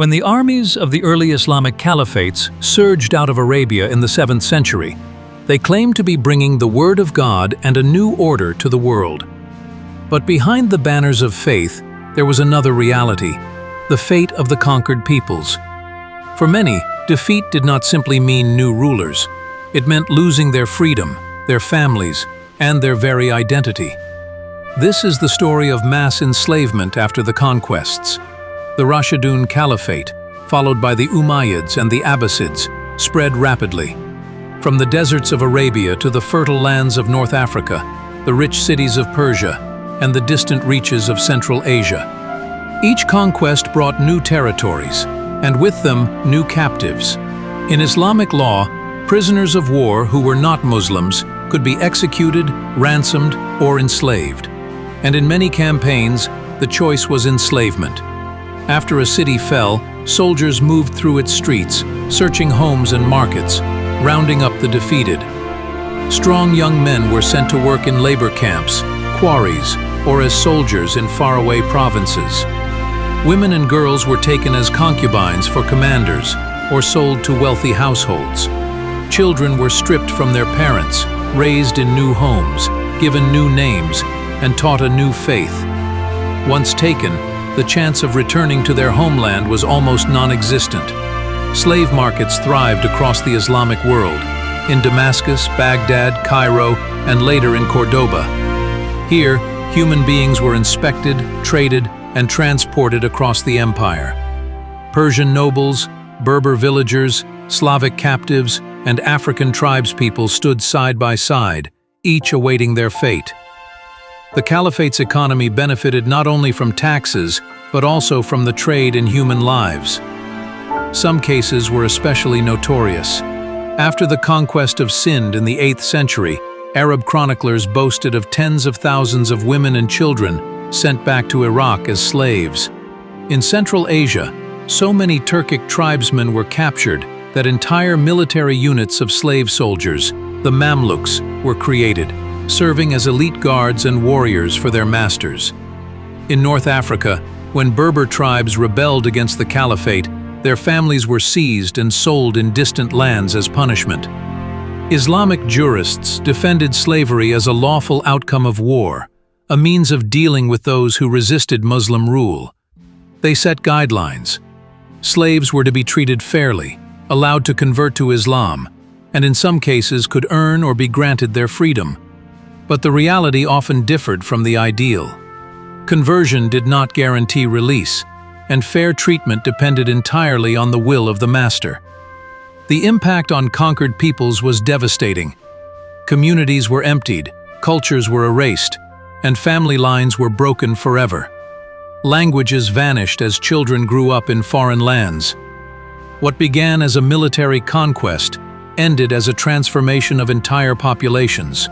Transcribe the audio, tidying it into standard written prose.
When the armies of the early Islamic Caliphates surged out of Arabia in the 7th century, they claimed to be bringing the Word of God and a new order to the world. But behind the banners of faith, there was another reality, the fate of the conquered peoples. For many, defeat did not simply mean new rulers. It meant losing their freedom, their families, and their very identity. This is the story of mass enslavement after the conquests. The Rashidun Caliphate, followed by the Umayyads and the Abbasids, spread rapidly. From the deserts of Arabia to the fertile lands of North Africa, the rich cities of Persia, and the distant reaches of Central Asia. Each conquest brought new territories, and with them, new captives. In Islamic law, prisoners of war who were not Muslims could be executed, ransomed, or enslaved. And in many campaigns, the choice was enslavement. After a city fell, soldiers moved through its streets, searching homes and markets, rounding up the defeated. Strong young men were sent to work in labor camps, quarries, or as soldiers in faraway provinces. Women and girls were taken as concubines for commanders or sold to wealthy households. Children were stripped from their parents, raised in new homes, given new names, and taught a new faith. Once taken, the chance of returning to their homeland was almost non-existent. Slave markets thrived across the Islamic world, in Damascus, Baghdad, Cairo, and later in Cordoba. Here, human beings were inspected, traded, and transported across the empire. Persian nobles, Berber villagers, Slavic captives, and African tribespeople stood side by side, each awaiting their fate. The Caliphate's economy benefited not only from taxes, but also from the trade in human lives. Some cases were especially notorious. After the conquest of Sind in the 8th century, Arab chroniclers boasted of tens of thousands of women and children sent back to Iraq as slaves. In Central Asia, so many Turkic tribesmen were captured that entire military units of slave soldiers, the Mamluks, were created, serving as elite guards and warriors for their masters. In North Africa, when Berber tribes rebelled against the Caliphate, their families were seized and sold in distant lands as punishment. Islamic jurists defended slavery as a lawful outcome of war, a means of dealing with those who resisted Muslim rule. They set guidelines. Slaves were to be treated fairly, allowed to convert to Islam, and in some cases could earn or be granted their freedom. But the reality often differed from the ideal. Conversion did not guarantee release, and fair treatment depended entirely on the will of the master. The impact on conquered peoples was devastating. Communities were emptied, cultures were erased, and family lines were broken forever. Languages vanished as children grew up in foreign lands. What began as a military conquest ended as a transformation of entire populations.